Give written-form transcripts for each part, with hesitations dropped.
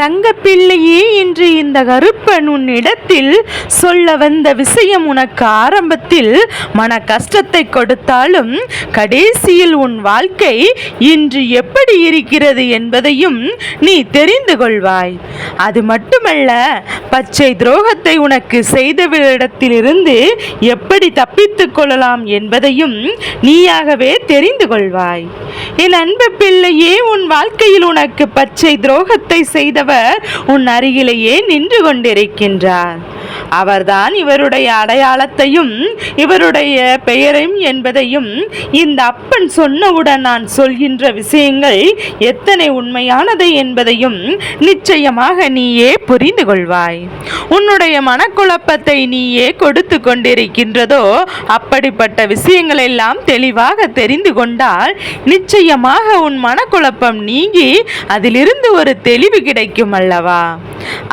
தங்கப்பிள்ளையே, இன்று இந்த கருப்பன் உன்னிடத்தில் சொல்ல வந்த விஷயம் உனக்கு ஆரம்பத்தில் மன கஷ்டத்தை கொடுத்தாலும் கடைசியில் உன் வாழ்க்கை இன்று எப்படி இருக்கிறது என்பதையும் நீ தெரிந்து கொள்வாய். அது மட்டுமல்ல, பச்சை துரோகத்தை உனக்கு செய்தவரிடத்திலிருந்து எப்படி தப்பித்துக் கொள்ளலாம் என்பதையும் நீயாகவே தெரிந்து கொள்வாய். என் அன்பு பிள்ளையே, உன் வாழ்க்கையில் உனக்கு பச்சை துரோகத்தை செய்தவர் உன் அருகிலேயே நின்று கொண்டிருக்கின்றார். அவர்தான் இவருடைய அடையாளத்தையும் இவருடைய பெயரையும் என்பதையும் இந்த அப்பன் சொன்னவுடன் நான் சொல்கின்ற விஷயங்கள் எத்தனை உண்மையானது என்பதையும் நிச்சயமாக நீயே புரிந்து கொள்வாய். உன்னுடைய மனக்குழப்பத்தை நீயே கொடுத்து கொண்டிருக்கின்றதோ அப்படிப்பட்ட விஷயங்கள் எல்லாம் தெளிவாக தெரிந்து கொண்டால் நிச்சயமாக உன் மனக்குழப்பம் நீங்கி அதிலிருந்து ஒரு தெளிவு கிடைக்கும் அல்லவா?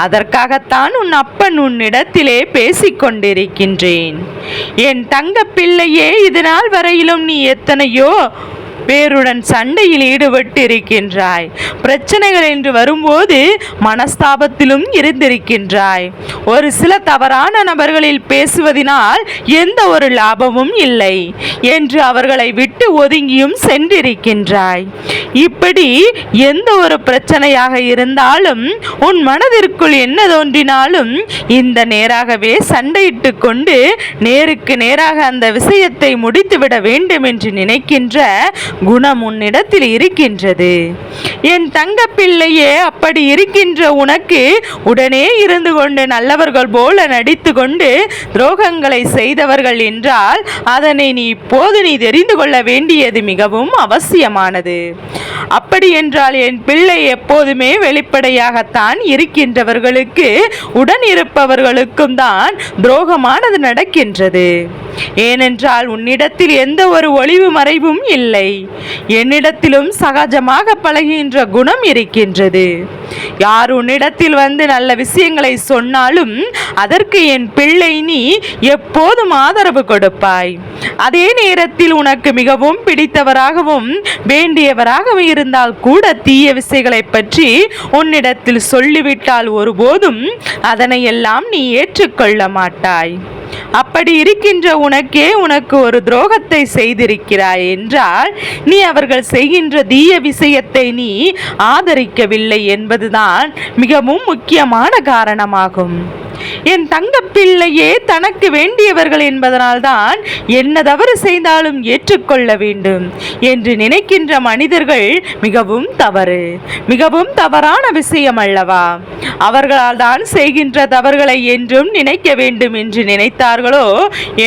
அதற்காகத்தான் உன் அப்பன் உன்னிடத்திலே பேசிக் கொண்டிருக்கின்றேன். என் தங்க பிள்ளையே, இதனால் வரையிலும் நீ எத்தனையோ பேருடன் சண்டையில் ஈடுபட்டு இருக்கின்றாய். பிரச்சனைகள் என்று வரும்போது மனஸ்தாபத்திலும் இருந்திருக்கின்றாய். ஒரு சில தவறான நபர்களில் பேசுவதனால் எந்த ஒரு லாபமும் இல்லை என்று அவர்களை விட்டு ஒதுங்கியும் சென்றிருக்கின்றாய். இப்படி எந்த ஒரு பிரச்சனையாக இருந்தாலும் உன் மனதிற்குள் என்ன தோன்றினாலும் இந்த நேராகவே சண்டையிட்டு கொண்டு நேருக்கு நேராக அந்த விஷயத்தை முடித்துவிட வேண்டும் என்று நினைக்கின்ற குணம் உன்னிடத்தில் இருக்கின்றது. என் தங்க பிள்ளையே, அப்படி இருக்கின்ற உனக்கு உடனே இருந்து கொண்டு நல்லவர்கள் போல நடித்து கொண்டு துரோகங்களை செய்தவர்கள் என்றால் அதனை இப்போது நீ தெரிந்து கொள்ள வேண்டியது மிகவும் அவசியமானது. அப்படி என்றால் என் பிள்ளை, எப்போதுமே வெளிப்படையாகத்தான் இருக்கின்றவர்களுக்கு உடன் இருப்பவர்களுக்கும் தான் துரோகமானது நடக்கின்றது. ஏனென்றால் உன்னிடத்தில் எந்த ஒரு ஒளிவு மறைவும் இல்லை. என்னிடத்திலும் சகஜமாக பழகின்ற குணம் இருக்கின்றது. யார் உன்னிடத்தில் வந்து நல்ல விஷயங்களை சொன்னாலும் அதற்கு என் பிள்ளை நீ எப்போதும் ஆதரவு கொடுப்பாய். அதே நேரத்தில் உனக்கு மிகவும் பிடித்தவராகவும் வேண்டியவராகவும் இருந்தால் கூட தீய விஷயங்களை பற்றி உன்னிடத்தில் சொல்லிவிட்டால் ஒருபோதும் அதனை எல்லாம் நீ ஏற்றுக்கொள்ள மாட்டாய். அப்படி இருக்கின்ற உனக்கு ஒரு துரோகத்தை செய்திருக்கிறாய் என்றால் நீ அவர்கள் செய்கின்ற தீய விஷயத்தை நீ ஆதரிக்கவில்லை என்பதுதான் மிகவும் முக்கியமான காரணமாகும். என் தங்க பிள்ளையே, தனக்கு வேண்டியவர்கள் என்பதனால்தான் என்ன தவறு செய்தாலும் ஏற்றுக்கொள்ள வேண்டும் என்று நினைக்கின்ற மனிதர்கள் மிகவும் தவறான விஷயம் அல்லவா? அவர்களால் தான் செய்கின்ற தவறுகளை என்றும் நினைக்க வேண்டும் என்று நினைத்தார்களோ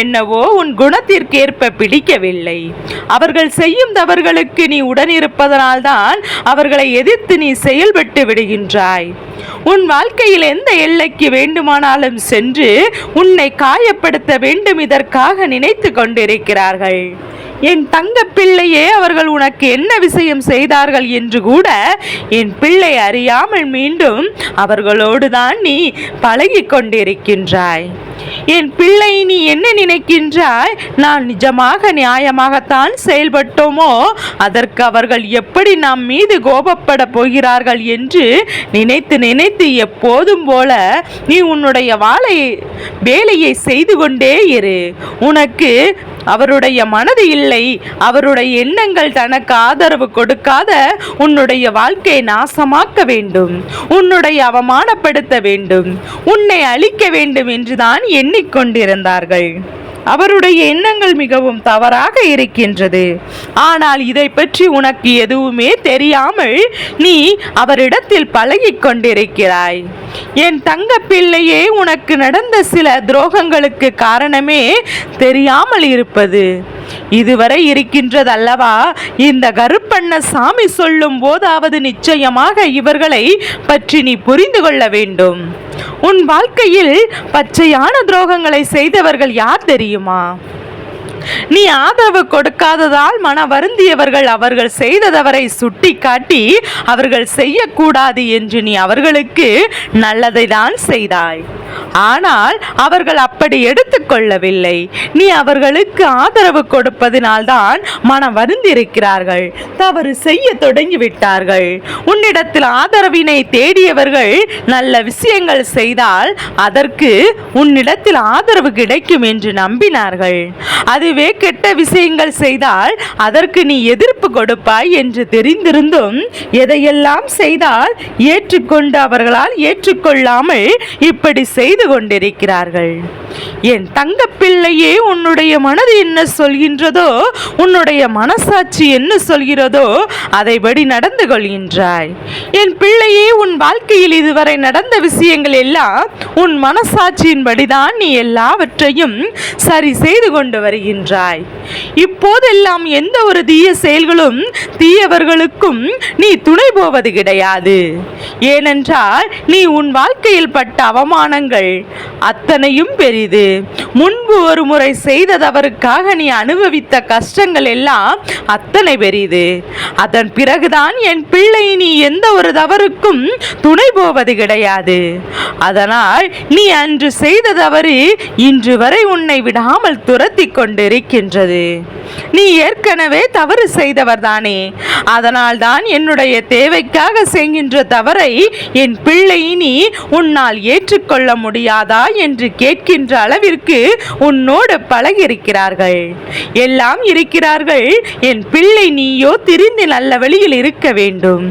என்னவோ உன் குணத்திற்கேற்ப பிடிக்கவில்லை. அவர்கள் செய்யும் தவறுகளுக்கு நீ உடனிருப்பதனால்தான் அவர்களை எதிர்த்து நீ செயல்பட்டு விடுகின்றாய். உன் வாழ்க்கையில் எந்த எல்லைக்கு வேண்டுமானாலும் சென்று உன்னை காயப்படுத்த வேண்டும் இதற்காக நினைத்து கொண்டிருக்கிறார்கள். என் தங்க பிள்ளையே, அவர்கள் உனக்கு என்ன விஷயம் செய்தார்கள் என்று கூட என் பிள்ளை அறியாமல் மீண்டும் அவர்களோடு தான் நீ பழகி கொண்டிருக்கின்றாய். என் பிள்ளை, நீ என்ன நினைக்கின்றாய்? நான் நிஜமாக நியாயமாகத்தான் செயல்பட்டோமோ அதற்கு அவர்கள் எப்படி நம் மீது கோபப்பட போகிறார்கள் என்று நினைத்து நினைத்து எப்போதும் போல நீ உன்னுடைய வேலையை செய்து கொண்டே இரு. உனக்கு அவருடைய மனது இல்லை, அவருடைய எண்ணங்கள் தனக்கு ஆதரவு கொடுக்காத உன்னுடைய வாழ்க்கையை நாசமாக்க வேண்டும், உன்னுடைய அவமானப்படுத்த வேண்டும், உன்னை அழிக்க வேண்டும் என்றுதான் எண்ணிக்கொண்டிருந்தார்கள். அவருடைய எண்ணங்கள் மிகவும் தவறாக இருக்கின்றது. ஆனால் இதை பற்றி உனக்கு எதுவுமே தெரியாமல் நீ அவரிடத்தில் பழகிக் கொண்டிருக்கிறாய். என் தங்க பிள்ளையே, உனக்கு நடந்த சில துரோகங்களுக்கு காரணமே தெரியாமல் இருப்பது. இதுவரை இருக்கின்றது அல்லவா? இந்த கருப்பண்ண சாமி சொல்லும் போதாவது நிச்சயமாக இவர்களை பற்றி நீ புரிந்து கொள்ள வேண்டும். உன் வாழ்க்கையில் பச்சையான துரோகங்களை செய்தவர்கள் யார் தெரியுமா? நீ ஆதரவு கொடுக்காததால் மன வருந்தியவர்கள் அவர்கள் செய்த தவறை சுட்டி காட்டி அவர்கள் செய்யக்கூடாது என்று நீ அவர்களுக்கு நல்லதை தான் செய்தாய். ஆனால் அவர்கள் அப்படி எடுத்துக்கொள்ளவில்லை. நீ அவர்களுக்கு ஆதரவு கொடுப்பதினால்தான் மனம் வருந்திருக்கிறார்கள், தவறு செய்ய தொடங்கிவிட்டார்கள். உன்னிடத்தில் ஆதரவினை தேடியவர்கள் நல்ல விஷயங்கள் செய்தால் அதற்கு உன்னிடத்தில் ஆதரவு கிடைக்கும் என்று நம்பினார்கள். அதுவே கெட்ட விஷயங்கள் செய்தால் அதற்கு நீ எதிர்ப்பு கொடுப்பாய் என்று தெரிந்திருந்தும் எதையெல்லாம் செய்தால் ஏற்றுக்கொண்டு அவர்களால் ஏற்றுக்கொள்ளாமல் இப்படி செய்து கொண்டிருக்கிறார்கள். என் தங்க பிள்ளையே, உன்னுடைய மனது என்ன சொல்கின்றதோ, உன்னுடைய மனசாட்சி என்ன சொல்கிறதோ அதைபடி நடந்து கொள்கின்றாய். என் பிள்ளையே, உன் வாழ்க்கையில் இதுவரை நடந்த விஷயங்கள் எல்லாம் உன் மனசாட்சியின்படிதான் நீ எல்லாவற்றையும் சரி செய்து கொண்டு வருகின்றாய். இப்போதெல்லாம் எந்த ஒரு தீய செயல்களும் தீயவர்களுக்கும் நீ துணை போவது கிடையாது. ஏனென்றால் நீ உன் வாழ்க்கையில் பட்ட அவமானங்கள் அத்தனையும் பெரிது. முன்பு ஒரு முறை செய்த தவறுக்காக நீ அனுபவித்த கஷ்டங்கள் எல்லாம் அத்தனை பெரிது. அதன் பிறகுதான் என் பிள்ளை நீ எந்த ஒரு தவறுக்கும் துணை போவது கிடையாது. அதனால் நீ அன்று செய்த தவறு இன்று வரை உன்னை விடாமல் துரத்தி கொண்டிருக்கின்றது. நீ ஏற்கனவே தவறு செய்தவர் தானே, அதனால் தான் என்னுடைய தேவைக்காக செய்கின்ற தவறை என் பிள்ளை நீ உன்னால் ஏற்றுக்கொள்ள முடியாதா என்று கேட்கின்ற அளவிற்கு உன்னோடு பழகியிருக்கிறார்கள், எல்லாம் இருக்கிறார்கள். என் பிள்ளை நீயோ திருந்தி நல்ல வழியில் இருக்க வேண்டும்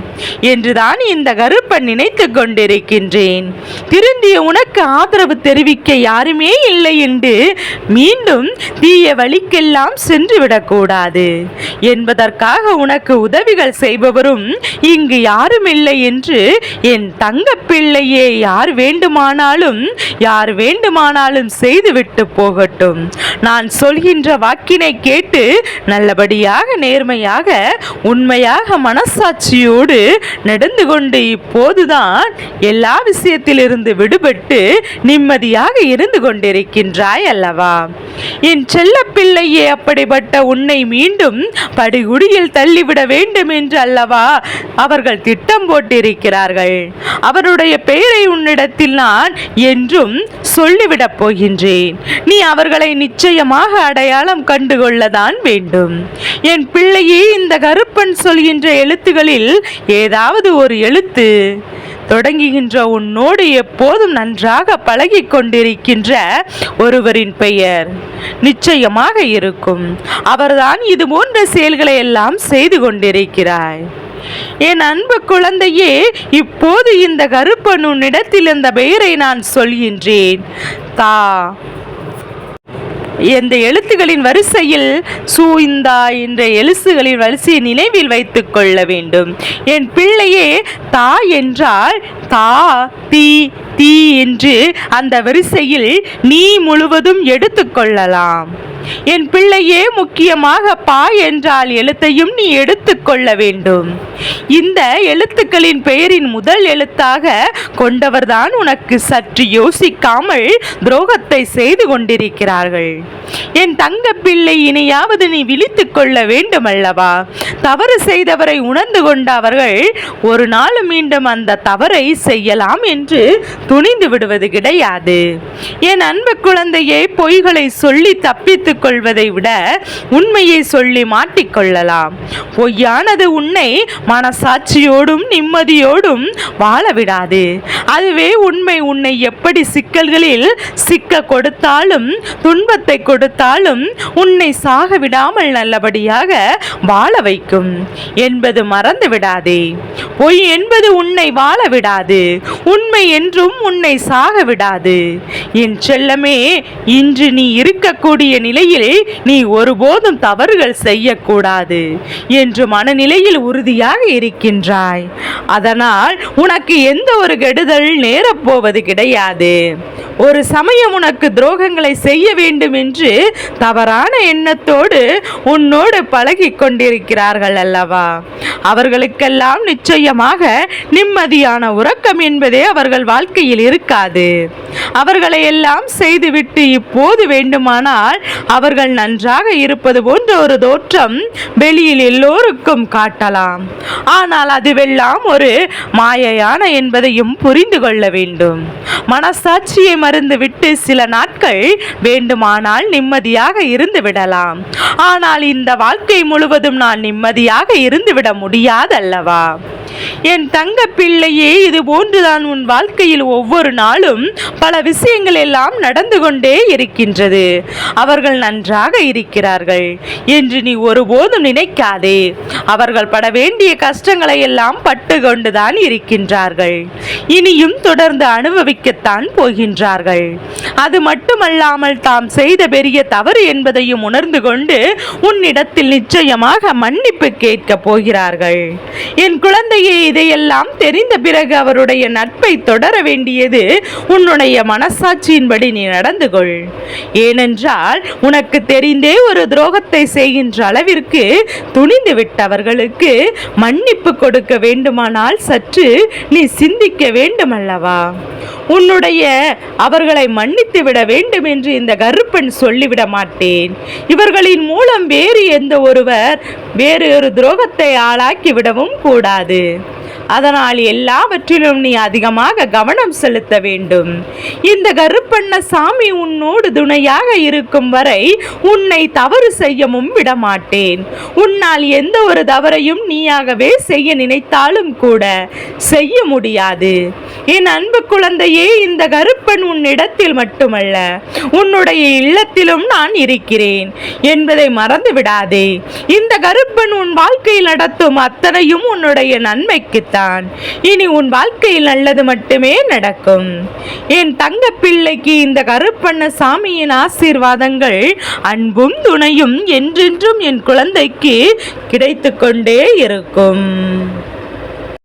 என்றுதான் இந்த கருப்பன் நினைத்து கொண்டிருக்கின்றேன். திருந்திய உனக்கு ஆதரவு தெரிவிக்க யாருமே இல்லை என்று மீண்டும் தீய வழிக்கெல்லாம் சென்று விடக்கூடாது என்பதற்காக உனக்கு உதவிகள் செய்பவரும் இங்கு யாரும் இல்லை என்று என் தங்க பிள்ளையே, யார் வேண்டுமானாலும் செய்துவிட்டு போகட்டும். நான் சொல்கின்ற வாக்கினை கேட்டு நல்லபடியாக நேர்மையாக உண்மையாக மனசாட்சியோடு நடந்து கொண்டு இப்போதுதான் எல்லா விஷயத்திலிருந்து விடுபட்டு நிம்மதியாக இருந்து கொண்டிருக்கின்றாய் அல்லவா? என் செல்ல பிள்ளையே, அப்படிப்பட்ட உன்னை மீண்டும் படுகுடியில் தள்ளிவிட வேண்டும் என்று அல்லவா அவர்கள் திட்டம் போட்டிருக்கிறார்கள். அவருடைய பெயரை உன்னிடத்தில் நான் என்றும் சொல்லிவிடப் போகின்றேன். நீ அவர்களை நிச்சயமாக அடையாளம் கண்டுகொள்ளதான் வேண்டும். என் பிள்ளையே, இந்த கருப்பன் சொல்கின்ற எழுத்துகளில் ஏதாவது ஒரு எழுத்து தொடங்குகின்ற உன்னோடு எப்போதும் நன்றாக பழகி கொண்டிருக்கின்ற ஒருவரின் பெயர் நிச்சயமாக இருக்கும். அவர்தான் இது போன்ற செயல்களை எல்லாம் செய்து கொண்டிருக்கிறாய். என் அன்பு குழந்தையே, இப்போது இந்த கருப்பன் உன்னிடத்தில் இந்த பெயரை நான் சொல்கின்றேன். தா இந்த எழுத்துகளின் வரிசையில் சூய்ந்தா என்ற எழுத்துகளின் வரிசையை நினைவில் வைத்துக் கொள்ள வேண்டும். என் பிள்ளையே, தா என்றால் தா தி தி என்று அந்த வரிசையில் நீ முழுவதும் எடுத்துக்கொள்ளலாம். என் பிள்ளையே, முக்கியமாக பா என்றால் எழுத்தையும் நீ எடுத்துக்கொள்ள வேண்டும். இந்த எழுத்துக்களின் பெயரின் முதல் எழுத்தாக கொண்டவர்தான் உனக்கு சற்று யோசிக்காமல் துரோகத்தை செய்து கொண்டிருக்கிறார்கள். என் தங்க பிள்ளை, இனியாவது நீ விழித்துக் கொள்ள வேண்டும் அல்லவா? தவறு செய்தவரை உணர்ந்து கொண்ட அவர்கள் ஒரு நாள் மீண்டும் அந்த தவறை செய்யலாம் என்று துணிந்து விடுவது கிடையாது. என் அன்பு குழந்தையை, பொய்களை சொல்லி தப்பித்துக் கொள்வதை விட உண்மையை சொல்லி மாட்டிக்கொள்ளலாம். பொய்யானது உன்னை மனசாட்சியோடும் நிம்மதியோடும் வாழ விடாது. அதுவே உண்மை உன்னை எப்படி சிக்கல்களில் சிக்க கொடுத்தாலும் துன்பத்தை கொடுத்தாலும் உன்னை சாக விடாமல் நல்லபடியாக வாழ வைக்கும் என்பது மறந்து விடாதே. பொய் என்பது உன்னை வாழ விடாது. உண்மை என்றும் உன்னை சாக விடாது. என் செல்லமே, இன்று நீ இருக்கக்கூடிய நிலையில் நீ ஒருபோதும் தவறுகள் செய்யக்கூடாது என்று மனநிலையில் உறுதியாக இருக்கின்றாய். அதனால் உனக்கு எந்த ஒரு கெடுதல் நேரப்போவது கிடையாது. ஒரு சமயம் உனக்கு துரோகங்களை செய்ய வேண்டும் என்று தவறான எண்ணத்தோடு உன்னோடு பழகி கொண்டிருக்கிறார்கள் அல்லவா? அவர்களுக்கெல்லாம் நிச்சயமாக நிம்மதியான உறக்கம் என்பதே அவர்கள் வாழ்க்கையில் இருக்காது. அவர்களை எல்லாம் செய்துவிட்டு இப்போது வேண்டுமானால் அவர்கள் நன்றாக இருப்பது போன்ற ஒரு தோற்றம் வெளியில் எல்லோருக்கும் காட்டலாம். ஆனால் அதுவெல்லாம் ஒரு மாயையான என்பதையும் புரிந்து கொள்ள வேண்டும். மனசாட்சியை மறந்துவிட்டு சில நாட்கள் வேண்டுமானால் நிம்மதியாக இருந்து விடலாம். ஆனால் இந்த வாழ்க்கை முழுவதும் நான் நிம்மதியாக இருந்துவிட முடியாதல்லவா? என் தங்க பிள்ளையே, இது போன்றுதான் உன் வாழ்க்கையில் ஒவ்வொரு நாளும் பல விஷயங்கள் எல்லாம் நடந்து கொண்டே இருக்கின்றது. அவர்கள் நன்றாக இருக்கிறார்கள் என்று நீ ஒருபோதும் நினைக்காதே. அவர்கள் பட வேண்டிய கஷ்டங்களை எல்லாம் பட்டு கொண்டுதான் இருக்கின்றார்கள். இனியும் தொடர்ந்து அனுபவிக்கத்தான் போகின்றார்கள். அது மட்டுமல்லாமல் தாம் செய்த பெரிய தவறு என்பதையும் உணர்ந்து கொண்டு உன்னிடத்தில் நிச்சயமாக மன்னிப்பு கேட்க போகிறார்கள். என் குழந்தையே, இதையெல்லாம் தெரிந்த பிறகு அவருடைய நட்பை தொடர வேண்டியது உன்னுடைய மனசாட்சியின்படி நீ நடந்து கொள். ஏனென்றால் உனக்கு தெரிந்தே ஒரு துரோகத்தை செய்கின்ற அளவிற்கு துணிந்து விட்டவர்களுக்கு மன்னிப்பு கொடுக்க வேண்டுமானால் சற்று நீ சிந்திக்க வேண்டுமல்லவா? உன்னுடைய அவர்களை மன்னித்து விட வேண்டும் என்று இந்த கருப்பன் சொல்லிவிட மாட்டேன். இவர்களின் மூலம் வேறு எந்த ஒருவர் வேறு ஒரு துரோகத்தை ஆளாக்கி விடவும் கூடாது. அதனால் எல்லாவற்றிலும் நீ அதிகமாக கவனம் செலுத்த வேண்டும். இந்த கருப்பண்ண சாமி உன்னோடு துணையாக இருக்கும் வரை உன்னை தவறு செய்யவும் விடமாட்டேன். உன்னால் எந்த ஒரு தவறையும் நீயாகவே செய்ய நினைத்தாலும் கூட செய்ய முடியாது. என் அன்பு குழந்தையே, இந்த கருப்பன் உன்னிடத்தில் மட்டுமல்ல, உன்னுடைய இல்லத்திலும் நான் இருக்கிறேன் என்பதை மறந்து விடாதே. இந்த கருப்பன் உன் வாழ்க்கையில் நடத்தும் அத்தனையும் உன்னுடைய நன்மைக்குத்தான். இனி உன் வாழ்க்கையில் நல்லது மட்டுமே நடக்கும். என் தங்க பிள்ளைக்கு இந்த கருப்பண்ண சாமியின் ஆசீர்வாதங்கள் அன்பும் துணையும் என்றென்றும் என் குழந்தைக்கு கிடைத்து கொண்டே இருக்கும்.